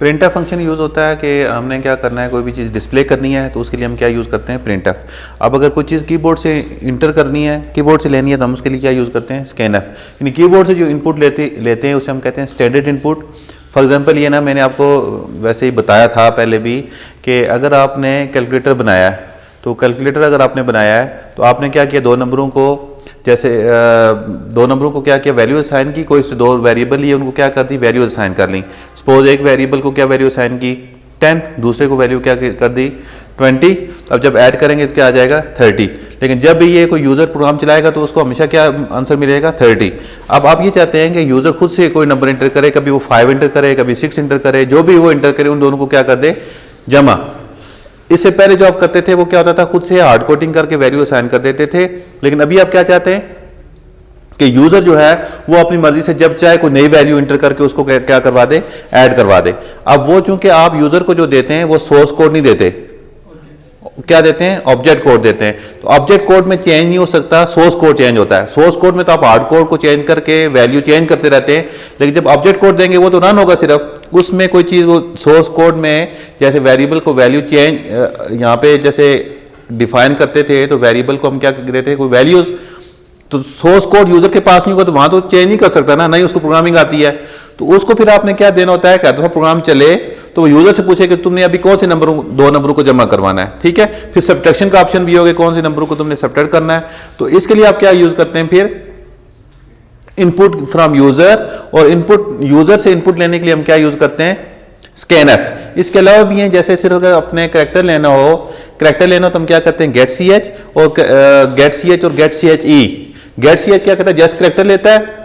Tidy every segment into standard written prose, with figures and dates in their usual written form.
Printf function use होता है कि हमने क्या करना है, कोई भी चीज़ डिस्प्ले करनी है तो उसके लिए हम क्या यूज़ करते हैं, प्रिंटफ। अब अगर कोई चीज़ कीबोर्ड से इंटर करनी है, कीबोर्ड से लेनी है, तो हम उसके लिए क्या यूज़ करते हैं, स्कैनफ। यानी कीबोर्ड से जो इनपुट लेते हैं उसे हम कहते हैं स्टैंडर्ड इनपुट। फॉर एग्जांपल ये ना, मैंने आपको वैसे ही बताया था पहले भी कि अगर आपने कैलकुलेटर बनाया है, तो कैलकुलेटर अगर आपने बनाया है तो आपने क्या किया, दो नंबरों को जैसे दो नंबरों को क्या किया, वैल्यू असाइन की। कोई से दो वेरिएबल लिए, उनको क्या कर दी, वैल्यू असाइन कर ली। सपोज एक वेरिएबल को क्या वैल्यू असाइन की, 10, दूसरे को वैल्यू क्या कर दी, 20। अब जब ऐड करेंगे तो क्या आ जाएगा, 30। लेकिन जब भी ये कोई यूज़र प्रोग्राम चलाएगा तो उसको हमेशा क्या आंसर मिलेगा, 30। अब आप ये चाहते हैं कि यूज़र खुद से कोई नंबर इंटर करे, कभी वो 5 इंटर करे, कभी 6 इंटर करे, जो भी वो इंटर करे उन दोनों को क्या कर दे, जमा। इससे पहले जो आप करते थे वो क्या होता था, खुद से हार्ड कोडिंग करके वैल्यू असाइन कर देते थे। लेकिन अभी आप क्या चाहते हैं कि यूजर जो है वो अपनी मर्जी से जब चाहे कोई नई वैल्यू इंटर करके उसको क्या करवा दे, ऐड करवा दे। अब वो चूंकि आप यूजर को जो देते हैं वो सोर्स कोड नहीं देते, क्या देते हैं, ऑब्जेक्ट कोड देते हैं। तो ऑब्जेक्ट कोड में चेंज नहीं हो सकता, सोर्स कोड चेंज होता है। सोर्स कोड में तो आप हार्ड कोड को चेंज करके वैल्यू चेंज करते रहते हैं, लेकिन जब ऑब्जेक्ट कोड देंगे वो तो रन होगा सिर्फ, उसमें कोई चीज़ वो सोर्स कोड में जैसे वेरिएबल को वैल्यू चेंज यहाँ पे जैसे डिफाइन करते थे, तो वेरिएबल को हम क्या देते थे, कोई वैल्यूज। तो सोर्स कोड यूजर के पास नहीं होगा तो वहां तो चेंज नहीं कर सकता ना, नहीं उसको प्रोग्रामिंग आती है। तो उसको फिर आपने क्या देना होता है, क्या दफा प्रोग्राम चले तो वो यूजर से पूछे कि तुमने अभी कौन से नंबरों, दो नंबरों को जमा करवाना है, ठीक है। फिर सब्ट्रैक्शन का ऑप्शन भी होगा, कौन से नंबरों को तुमने सब्ट्रैक्ट करना है। तो इसके लिए आप क्या यूज करते हैं, फिर इनपुट फ्रॉम यूजर। और इनपुट यूजर से इनपुट लेने के लिए हम क्या यूज करते हैं, स्कैनफ। इसके अलावा भी हैं, जैसे सिर्फ अगर अपने करैक्टर लेना हो तो हम क्या करते हैं, गेट सी एच और गेट सी एच और get C H E. Get C H क्या करता है, जस्ट करैक्टर लेता है,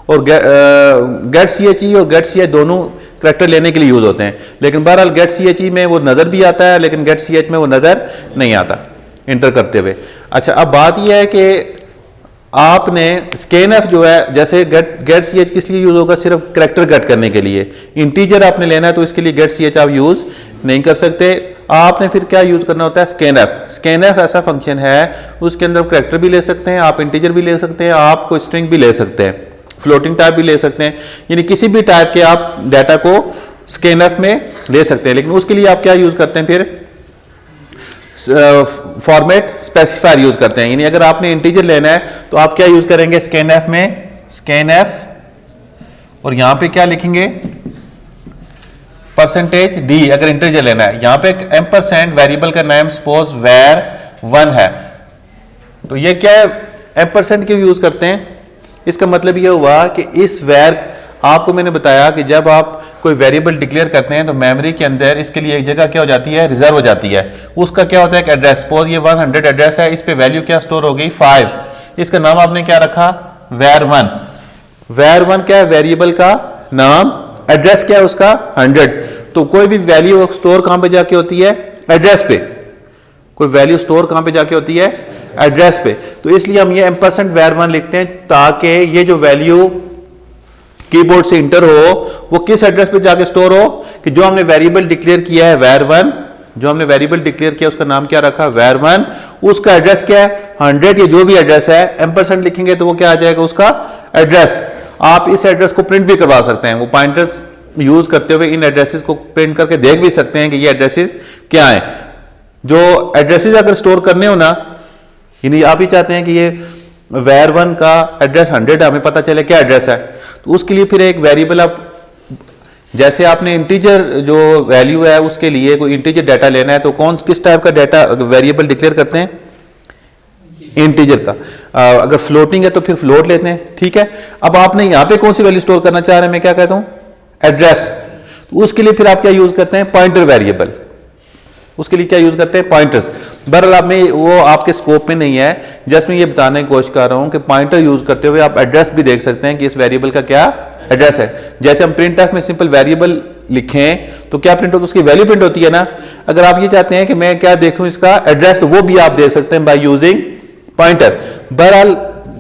और गेट सी एच ई और गेट सी एच दोनों करैक्टर लेने के लिए यूज होते हैं। लेकिन बहरहाल गेट सी एच ई में वो नजर भी आता है, लेकिन गेट सी एच में वो नजर नहीं आता इंटर करते हुए। अच्छा, अब बात यह है कि आपने स्कैनफ जो है, जैसे गेट सी एच किस लिए यूज होगा, सिर्फ करैक्टर गेट करने के लिए। इंटीजर आपने लेना है तो इसके लिए गेट सी एच आप यूज नहीं कर सकते। आपने फिर क्या यूज करना होता है, स्कैनफ। स्कैनफ ऐसा फंक्शन है, उसके अंदर करैक्टर भी ले सकते हैं आप, इंटीजर भी ले सकते हैं आप, कोई स्ट्रिंग भी ले सकते हैं, फ्लोटिंग टाइप भी ले सकते हैं, यानी किसी भी टाइप के आप डाटा को स्कैनफ में ले सकते हैं। लेकिन उसके लिए आप क्या यूज करते हैं, फिर फॉर्मेट स्पेसिफायर यूज करते हैं। यानी अगर आपने इंटीजर लेना है तो आप क्या यूज करेंगे, स्कैनफ में स्कैनफ, और यहां पे क्या लिखेंगे, %d अगर इंटीजर लेना है। यहां पे एम्परसेंड वेरिएबल का नाम सपोज var1 है, तो ये क्या है, एम्परसेंड क्यों यूज करते हैं, इसका मतलब ये हुआ कि इस वैर, आपको मैंने बताया कि जब आप कोई वेरिएबल डिक्लेयर करते हैं तो मेमोरी के अंदर इसके लिए एक जगह क्या हो जाती है, रिजर्व हो जाती है। उसका क्या होता है, एक एड्रेस, सपोज ये 100 एड्रेस है, इस पे वैल्यू क्या स्टोर हो गई, 5। इसका नाम आपने क्या रखा, var1। var1 क्या है, वेरिएबल का नाम, एड्रेस क्या है उसका 100। तो कोई भी वैल्यू स्टोर कहां पे जाके होती है, एड्रेस पे। कोई वैल्यू स्टोर कहां पे जाके होती है, एड्रेस पे। तो इसलिए हम ये %var1 लिखते हैं, ताकि ये जो वैल्यू कीबोर्ड से इंटर हो वो किस एड्रेस पे जाके स्टोर हो, कि जो हमने वेरिएबल डिक्लेयर किया है var1, जो हमने वेरिएबल डिक्लेयर किया उसका नाम क्या रखा, var1, उसका एड्रेस क्या है, 100, ये जो भी एड्रेस है, एम्परसेंड लिखेंगे तो वो क्या आ जाएगा, उसका एड्रेस। आप इस एड्रेस को प्रिंट भी करवा सकते हैं, वो पॉइंटर्स यूज करते हुए इन एड्रेसेस को प्रिंट करके देख भी सकते हैं कि ये एड्रेसेस क्या है। जो एड्रेसेस अगर स्टोर करने हो ना, यानी आप ही चाहते हैं कि ये var1 का एड्रेस 100 है, हमें पता चले क्या एड्रेस है, तो उसके लिए फिर एक वेरिएबल आप, जैसे आपने इंटीजर जो वैल्यू है उसके लिए कोई इंटीजर डाटा लेना है, तो किस टाइप का डाटा वेरिएबल डिक्लेयर करते हैं, इंटीजर का। अगर फ्लोटिंग है तो फिर फ्लोट लेते हैं, ठीक है। अब आपने यहां पे कौन सी वैल्यू स्टोर करना चाह रहे हैं, मैं क्या कहता हूं, एड्रेस। तो उसके लिए फिर आप क्या यूज करते हैं, पॉइंटर वेरिएबल। उसके लिए क्या यूज करते हैं, पॉइंटर्स। बहरहाल में वो आपके स्कोप में नहीं है, जस्ट मैं ये बताने की कोशिश कर रहा हूं कि पॉइंटर यूज करते हुए आप एड्रेस भी देख सकते हैं कि इस वेरिएबल का क्या एड्रेस है। जैसे हम प्रिंटफ में सिंपल वेरिएबल लिखें तो क्या प्रिंट होता है, उसकी वैल्यू प्रिंट होती है ना। अगर आप ये चाहते हैं कि मैं क्या देखूं इसका एड्रेस, वो भी आप देख सकते हैं बाय यूजिंग पॉइंटर। बहरहाल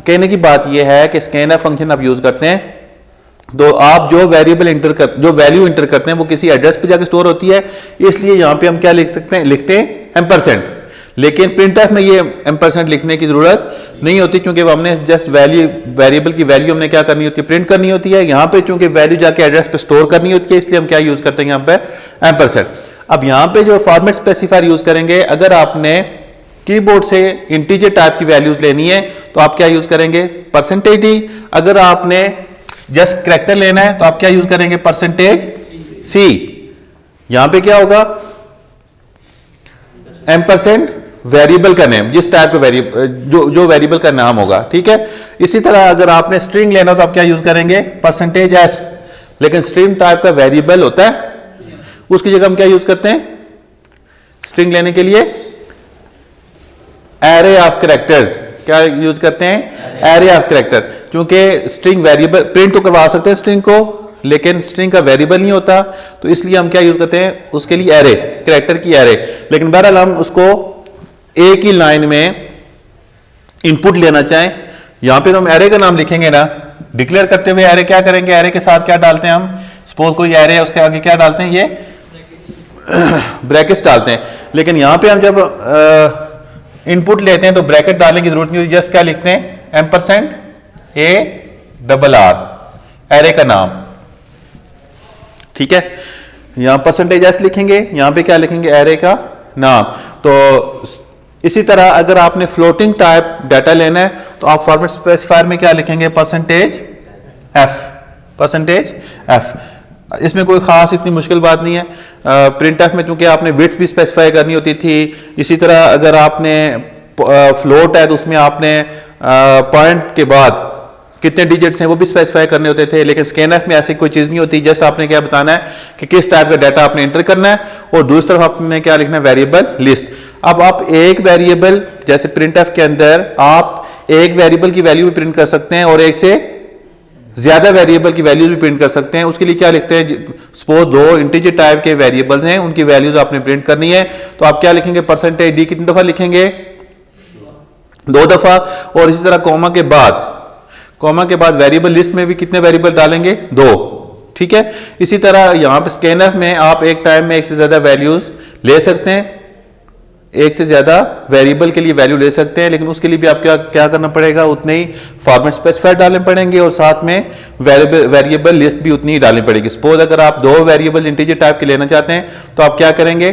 कहने की बात यह है कि स्कैनफ फंक्शन आप यूज करते हैं तो आप जो वेरिएबल जो वैल्यू इंटर करते हैं वो किसी एड्रेस पे जाके स्टोर होती है, इसलिए यहां पे हम क्या लिख सकते हैं, लिखते हैं एम्परसेंड। लेकिन प्रिंटफ में ये एम्परसेंट लिखने की जरूरत नहीं होती, क्योंकि हमने जस्ट वेरिएबल की वैल्यू हमने क्या करनी होती है, प्रिंट करनी होती है। यहाँ पे चूंकि वैल्यू जाके एड्रेस पे स्टोर करनी होती है, इसलिए हम क्या यूज करते हैं यहाँ पे, एम्परसेंट। अब यहाँ पे जो फॉर्मेट स्पेसिफायर यूज करेंगे, अगर आपने कीबोर्ड से इंटीजर टाइप की वैल्यूज लेनी है तो आप क्या यूज करेंगे, परसेंटेज डी। अगर आपने जस्ट कैरेक्टर लेना है तो आप क्या यूज करेंगे, परसेंटेज सी। यहां पे क्या होगा, एम्परसेंट वेरिएबल का नेम, जिस टाइप का वेरिएबल जो वेरिएबल का नाम होगा, ठीक है। इसी तरह अगर आपने स्ट्रिंग लेना हो तो आप क्या यूज करेंगे, परसेंटेज एस। लेकिन स्ट्रिंग टाइप का वेरिएबल होता है, उसकी जगह हम क्या यूज करते हैं स्ट्रिंग लेने के लिए, एरे ऑफ कैरेक्टर्स। क्या यूज करते हैं, एरे ऑफ कैरेक्टर। क्योंकि स्ट्रिंग वेरिएबल प्रिंट तो करवा सकते हैं स्ट्रिंग को, लेकिन स्ट्रिंग का वेरिएबल नहीं होता, तो इसलिए हम क्या यूज करते हैं उसके लिए, एरे, कैरेक्टर की एरे। लेकिन बहरहाल हम उसको एक ही लाइन में इनपुट लेना चाहें, यहां पे तो हम एरे का नाम लिखेंगे ना, डिक्लेयर करते हुए एरे क्या करेंगे, एरे के साथ क्या डालते हैं हम, सपोज कोई एरे है उसके आगे क्या डालते हैं, ये ब्रैकेट्स डालते हैं। लेकिन यहां पे हम जब इनपुट लेते हैं तो ब्रैकेट डालने की जरूरत नहीं होती, जस्ट क्या लिखते हैं, ampersand A double R, array का नाम, ठीक है। यहां परसेंटेज एस लिखेंगे, यहां पे क्या लिखेंगे, एरे का नाम। तो इसी तरह अगर आपने फ्लोटिंग टाइप डाटा लेना है तो आप फॉर्मेट स्पेसिफायर में क्या लिखेंगे, परसेंटेज एफ, परसेंटेज एफ। इसमें कोई खास इतनी मुश्किल बात नहीं है। प्रिंट एफ में चूंकि आपने विड्थ भी स्पेसिफाई करनी होती थी, इसी तरह अगर आपने फ्लोट है तो उसमें आपने पॉइंट के बाद कितने डिजिट्स हैं वो भी स्पेसिफाई करने होते थे। लेकिन स्कैनएफ में ऐसी कोई चीज नहीं होती, जस्ट आपने क्या बताना है कि किस टाइप का डाटा आपने एंटर करना है, और दूसरी तरफ आपने क्या लिखना है, वेरिएबल लिस्ट। अब आप एक वेरिएबल, जैसे प्रिंट एफ के अंदर आप एक वेरिएबल की वैल्यू भी प्रिंट कर सकते हैं और एक से ज्यादा वेरिएबल की वैल्यूज भी प्रिंट कर सकते हैं। उसके लिए क्या लिखते हैं, सपोज दो इंटीजर टाइप के वेरिएबल्स हैं, उनकी वैल्यूज आपने प्रिंट करनी है, तो आप क्या लिखेंगे, परसेंटेज डी कितनी दफा लिखेंगे, 2 दफा। और इसी तरह कॉमा के बाद वेरिएबल लिस्ट में भी कितने वेरिएबल डालेंगे, 2, ठीक है। इसी तरह यहां पे स्कैनएफ में आप एक टाइम में एक से ज्यादा वैल्यूज ले सकते हैं, एक से ज्यादा वेरिएबल के लिए वैल्यू ले सकते हैं, लेकिन उसके लिए भी आप क्या करना पड़ेगा, उतने ही फॉर्मेट स्पेसिफायर डालने पड़ेंगे और साथ में वेरिएबल लिस्ट भी उतनी ही डालनी पड़ेगी। सपोज अगर आप 2 वेरिएबल इंटीजर टाइप के लेना चाहते हैं तो आप क्या करेंगे,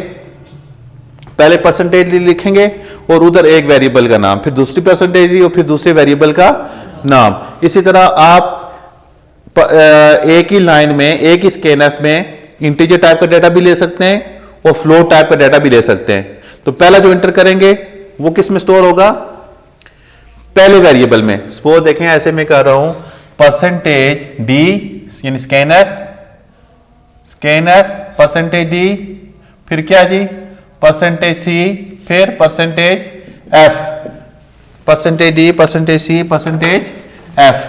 पहले परसेंटेज लिखेंगे और उधर एक वेरिएबल का नाम, फिर दूसरी परसेंटेज और फिर दूसरे वेरिएबल का नाम। इसी तरह आप एक ही लाइन में, एक ही स्कैनएफ में इंटीजर टाइप का डाटा भी ले सकते हैं और फ्लोट टाइप का डाटा भी ले सकते हैं। तो पहला जो एंटर करेंगे वो किस में स्टोर होगा, पहले वेरिएबल में। सपोज देखें ऐसे में कर रहा हूं, परसेंटेज डी यानी स्कैनएफ परसेंटेज डी, फिर क्या जी, परसेंटेज सी, फिर percentage F, percentage D, percentage C, percentage F.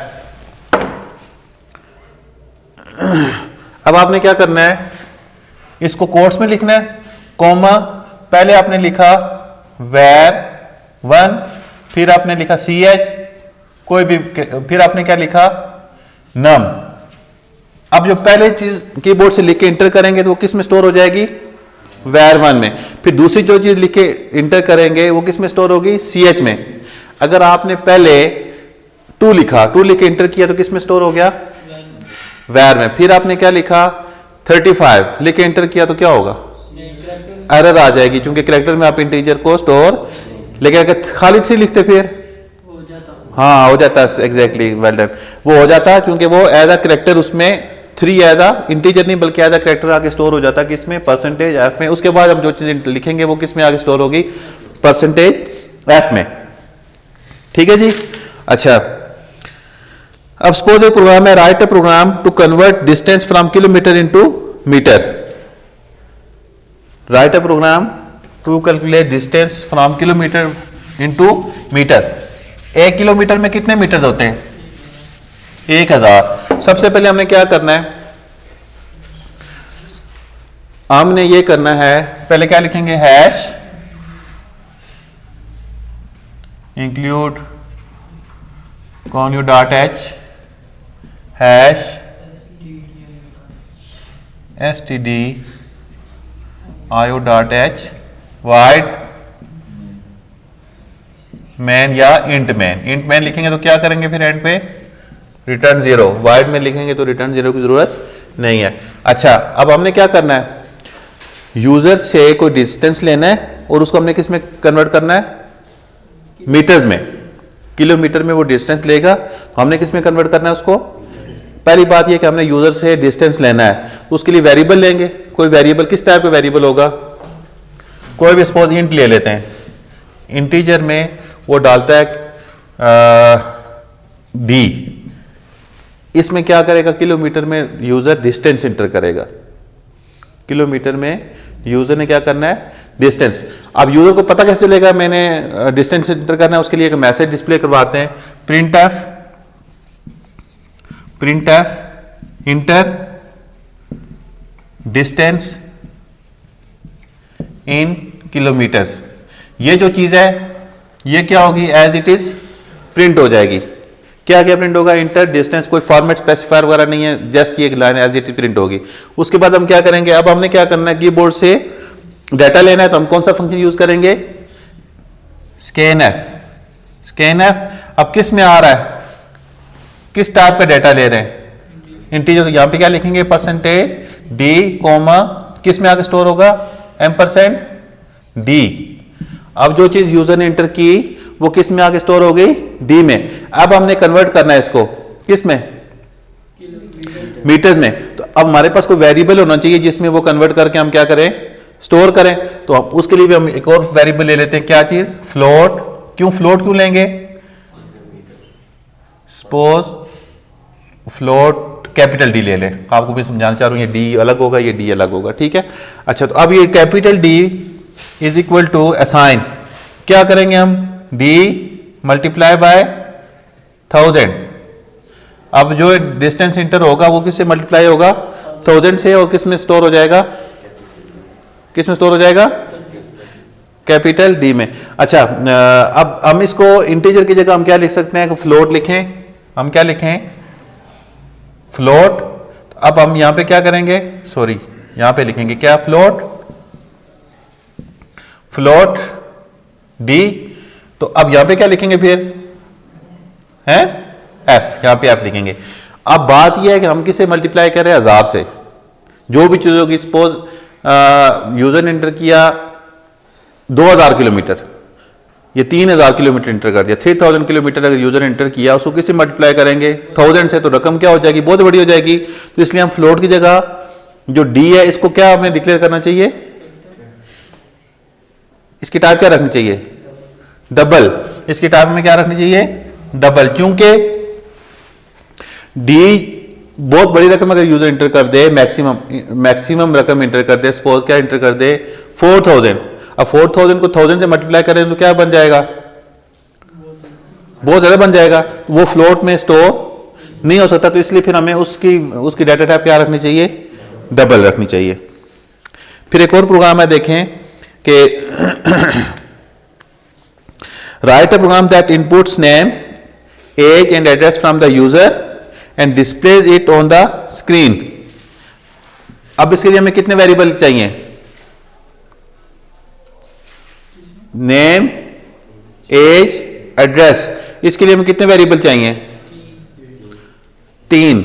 अब आपने क्या करना है, इसको कोट्स में लिखना है, कॉमा, पहले आपने लिखा var1, फिर आपने लिखा ch कोई भी, फिर आपने क्या लिखा, num। अब जो पहले चीज कीबोर्ड से लिख के इंटर करेंगे तो वो किस में स्टोर हो जाएगी, var1 में। फिर दूसरी जो चीज लिख के इंटर करेंगे वो किस में स्टोर होगी, ch में। अगर आपने पहले 2 लिखा, 2 लिख के इंटर किया तो किस में स्टोर हो गया, var में। फिर आपने क्या लिखा, 35 लिख के इंटर किया तो क्या होगा, एरर आ जाएगी, क्योंकि कैरेक्टर में आप इंटीजर को स्टोर, लेकिन अगर खाली 3 लिखते फिर हाँ हो जाता, एग्जैक्टली, वेल डन, वो हो जाता, क्योंकि वो एज अ कैरेक्टर उसमें 3 एज अ इंटीजर नहीं बल्कि एज अ कैरेक्टर आगे स्टोर हो जाता, किसमें, परसेंटेज एफ में। उसके बाद हम जो चीज लिखेंगे वो किस में आगे स्टोर होगी, परसेंटेज एफ में, ठीक है जी। अच्छा, अब सपोज ए प्रोग्राम है, write a program to convert distance from kilometer into meter. Write a program to calculate distance from kilometer into meter. 1 kilometer में कितने मीटर होते हैं, 1000। सबसे पहले हमने क्या करना है, हमने ये करना है, पहले क्या लिखेंगे, hash include conio.h hash stdio.h void man या इंट मैन लिखेंगे तो क्या करेंगे फिर एंड पे रिटर्न 0, वाइड में लिखेंगे तो रिटर्न 0 की जरूरत नहीं है। अच्छा, अब हमने क्या करना है, यूजर से कोई डिस्टेंस लेना है और उसको हमने किस में कन्वर्ट करना है, मीटर्स में, किलोमीटर में वो डिस्टेंस लेगा तो हमने किस में कन्वर्ट करना है उसको। पहली बात ये कि हमने यूजर से डिस्टेंस लेना है तो उसके लिए वेरिएबल लेंगे। कोई वेरिएबल, किस टाइप का वेरिएबल होगा, कोई भी सपोज इंट ले लेते हैं, इंटीजर में वो डालता है डी, इसमें क्या करेगा, किलोमीटर में यूजर डिस्टेंस इंटर करेगा, किलोमीटर में यूजर ने क्या करना है, डिस्टेंस। अब यूजर को पता कैसे चलेगा मैंने डिस्टेंस इंटर करना है, उसके लिए एक मैसेज डिस्प्ले करवाते हैं, print F inter distance in kilometres. ये जो चीज है ये क्या होगी, एज इट इज प्रिंट हो जाएगी। क्या क्या प्रिंट होगा, इंटर डिस्टेंस, कोई फॉर्मेट स्पेसिफायर वगैरह नहीं है, जस्ट ये line as it is print होगी। उसके बाद हम क्या करेंगे, अब हमने क्या करना है, कीबोर्ड से डाटा लेना है तो हम कौन सा फंक्शन यूज करेंगे, स्कैन एफ। अब किस में आ रहा है, किस टाइप का डाटा ले रहे हैं, इंटीजर, तो यहां पे क्या लिखेंगे, परसेंटेज डी कोमा, किस में आके स्टोर होगा, %d। अब जो चीज यूजर ने इंटर की वो किस में आके स्टोर हो गई, डी में। अब हमने कन्वर्ट करना है इसको किस में, मीटर्स में। तो अब हमारे पास कोई वेरिएबल होना चाहिए जिसमें वो कन्वर्ट करके हम क्या करें, स्टोर करें। तो हम उसके लिए भी हम एक और वेरिएबल ले लेते हैं, क्या चीज, फ्लोट। फ्लोट क्यों लेंगे, सपोज फ्लोट कैपिटल डी ले लें, आपको भी समझाना चाह रहा हूं, ये डी अलग होगा, ये डी अलग होगा, ठीक है। अच्छा, तो अब ये capital D is equal to assign, क्या करेंगे हम, d मल्टीप्लाई बाय 1000। अब जो डिस्टेंस इंटर होगा वो किससे मल्टीप्लाई होगा, 1000 से, और किस में स्टोर हो जाएगा, किस में स्टोर हो जाएगा, कैपिटल डी में। अच्छा, अब हम इसको इंटीजर की जगह हम क्या लिख सकते हैं, फ्लोट लिखें, हम क्या लिखें, फ्लोट। अब हम यहां पे क्या करेंगे, सॉरी यहां पे लिखेंगे क्या, फ्लोट डी। तो अब यहां पे क्या लिखेंगे फिर, है एफ, यहां पे एफ लिखेंगे। अब बात यह है कि हम किसे मल्टीप्लाई कर रहे हैं, 1000 से। जो भी चीज होगी, सपोज यूजर ने इंटर किया 2000 किलोमीटर, ये 3000 किलोमीटर इंटर कर दिया, 3000 किलोमीटर अगर यूजर ने इंटर किया, उसको किससे मल्टीप्लाई करेंगे, 1000 से, तो रकम क्या हो जाएगी, बहुत बड़ी हो जाएगी। तो इसलिए हम फ्लोट की जगह जो डी है इसको क्या हमें डिक्लेयर करना चाहिए, इसकी टाइप क्या रखनी चाहिए, डबल। इसकी टाइप में क्या रखनी चाहिए, डबल, क्योंकि डी बहुत बड़ी रकम अगर यूजर इंटर कर दे, मैक्सिमम रकम इंटर कर दे, सपोज क्या इंटर कर दे, 4000। अब 4000 को 1000 से मल्टीप्लाई करें तो क्या बन जाएगा, बहुत ज्यादा बन जाएगा, तो वो फ्लोट में स्टोर नहीं हो सकता। तो इसलिए फिर हमें उसकी डाटा टाइप क्या रखनी चाहिए, डबल रखनी चाहिए। फिर एक और प्रोग्राम है, देखें कि write a program that inputs name, age and address from the user and displays it on the screen। अब इसके लिए हमें कितने वेरिएबल चाहिए, नेम, एज, एड्रेस, इसके लिए हमें कितने वेरिएबल चाहिए, 3।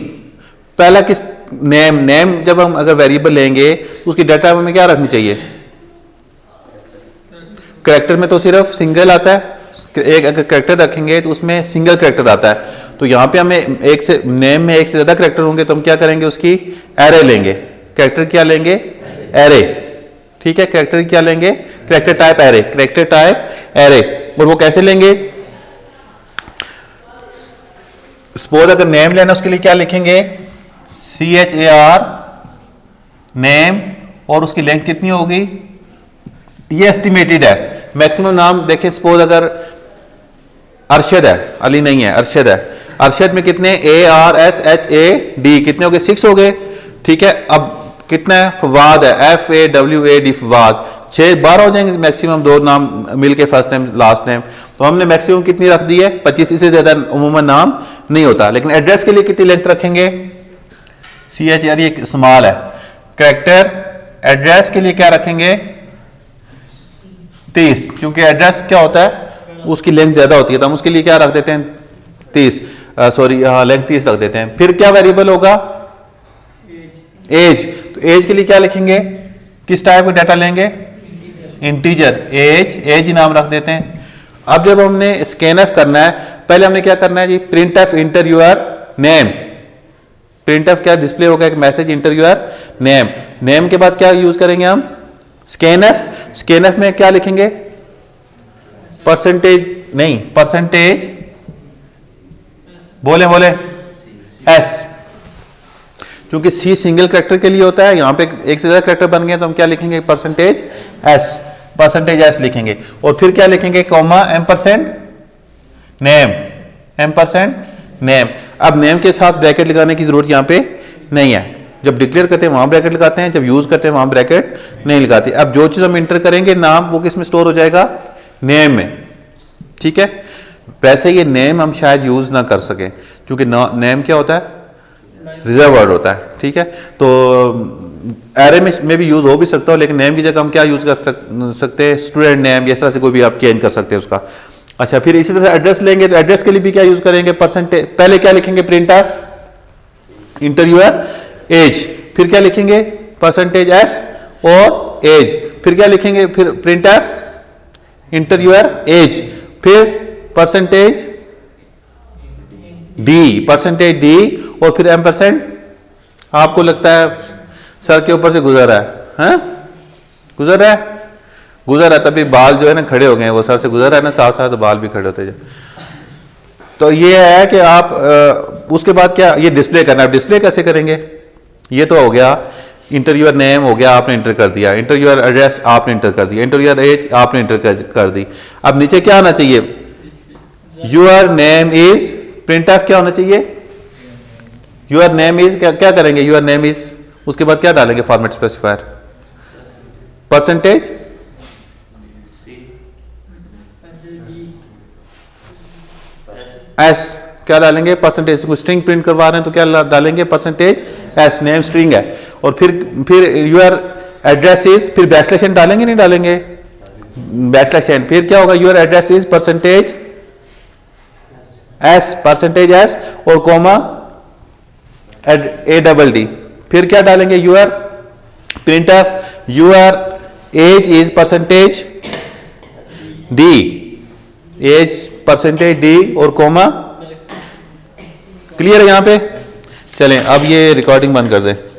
पहला किस, नेम जब हम अगर वेरिएबल लेंगे तो उसकी डाटा हमें क्या रखनी चाहिए, कैरेक्टर में तो सिर्फ सिंगल आता है, एक अगर कैरेक्टर रखेंगे तो उसमें सिंगल कैरेक्टर आता है। तो यहां पे हमें एक से, नेम में एक से ज्यादा कैरेक्टर होंगे तो हम क्या करेंगे, उसकी एरे लेंगे। कैरेक्टर क्या लेंगे, एरे, ठीक है। कैरेक्टर क्या लेंगे, character type array, character type array. और वो कैसे लेंगे, सपोज अगर नेम लेना उसके लिए क्या लिखेंगे, CHAR नेम, और उसकी लेंथ कितनी होगी, ये एस्टिमेटेड है। मैक्सिमम नाम देखें, सपोज अगर अरशद है, अली नहीं है, अरशद है, अरशद में कितने, ARSHAD कितने हो गए, 6 हो गए, ठीक है। अब कितना है, फवाद है, FAWAD फवाद, 6-12 हो जाएंगे मैक्सिमम, 2 नाम मिलके फर्स्ट नेम लास्ट नेम। तो हमने मैक्सिमम कितनी रख दी है, 25, इससे ज्यादा उमूमन नाम नहीं होता। लेकिन एड्रेस के लिए कितनी लेंथ रखेंगे, CHAR ये स्मॉल है। कैरेक्टर एड्रेस के लिए क्या रखेंगे, 30, क्योंकि एड्रेस क्या होता है, उसकी लेंथ ज्यादा होती है तो हम उसके लिए क्या रख देते हैं 30, सॉरी लेंथ 30 रख देते हैं। फिर क्या वेरिएबल होगा एज, तो एज के लिए क्या लिखेंगे, किस टाइप का डाटा लेंगे इंटीजर, एज नाम रख देते हैं। अब जब हमने स्कैनएफ करना है, पहले हमने क्या करना है जी, print F enter your name, print F क्या डिस्प्ले होगा एक message enter your name, name के बाद क्या यूज करेंगे हम स्कैनएफ, स्कैनएफ में क्या लिखेंगे परसेंटेज, नहीं परसेंटेज, बोले एस, क्योंकि सी सिंगल कैरेक्टर के लिए होता है, यहां पे एक से ज्यादा कैरेक्टर बन गए तो हम क्या लिखेंगे परसेंटेज एस लिखेंगे। और फिर क्या लिखेंगे कॉमा एम्परसेंड नेम। अब नेम के साथ ब्रैकेट लगाने की जरूरत यहां पे नहीं है, जब डिक्लेयर करते हैं वहां ब्रैकेट लगाते हैं, जब यूज करते हैं वहां ब्रैकेट नहीं लगाते। अब जो चीज हम इंटर करेंगे नाम, वो किस में स्टोर हो जाएगा नेम में, ठीक है। वैसे ये नेम हम शायद यूज ना कर सके क्योंकि नेम क्या होता है रिजर्व वर्ड होता है, ठीक है। तो एरे में भी यूज हो भी सकता हो, लेकिन नेम की जगह हम क्या यूज कर सकते हैं स्टूडेंट नेम, इस तरह से कोई भी आप चेंज कर सकते हैं उसका। अच्छा, फिर इसी तरह एड्रेस लेंगे तो एड्रेस के लिए भी क्या यूज करेंगे परसेंटेज, पहले क्या लिखेंगे print F enter your age, फिर क्या लिखेंगे परसेंटेज एस और एज, फिर क्या लिखेंगे फिर print F enter your age, फिर परसेंटेज डी और फिर एम्परसेंड। आपको लगता है सर के ऊपर से गुजर रहा है, हाँ? गुजर रहा है तभी बाल जो है ना खड़े हो गए हैं, वो सर से गुजर रहा है ना साथ साथ बाल भी खड़े होते हैं। तो ये है कि आप उसके बाद क्या ये डिस्प्ले करना है, डिस्प्ले कैसे करेंगे, ये तो हो गया इंटर यूर नेम हो गया, आपने इंटर कर दिया, इंटर यूर एड्रेस आपने इंटर कर दिया, इंटर यूर एज आपने इंटर कर दी। अब नीचे क्या आना चाहिए your name is, print F क्या होना चाहिए यूर नेम इज, क्या करेंगे यूर नेम इज, उसके बाद क्या डालेंगे फॉर्मेट स्पेसिफायर परसेंटेज एस, क्या डालेंगे परसेंटेज, स्ट्रिंग प्रिंट करवा रहे हैं तो क्या डालेंगे परसेंटेज एस, नेम स्ट्रिंग है। और फिर यूर एड्रेस इज, फिर बैकस्लैश एन डालेंगे नहीं डालेंगे बैकस्लैश एन, फिर क्या होगा your address is percentage S, percentage S और कॉमा ए डबल डी, फिर क्या डालेंगे your print F your age is percentage D, age percentage D और कॉमा। क्लियर है यहां पे? चलें अब ये रिकॉर्डिंग बंद कर दें।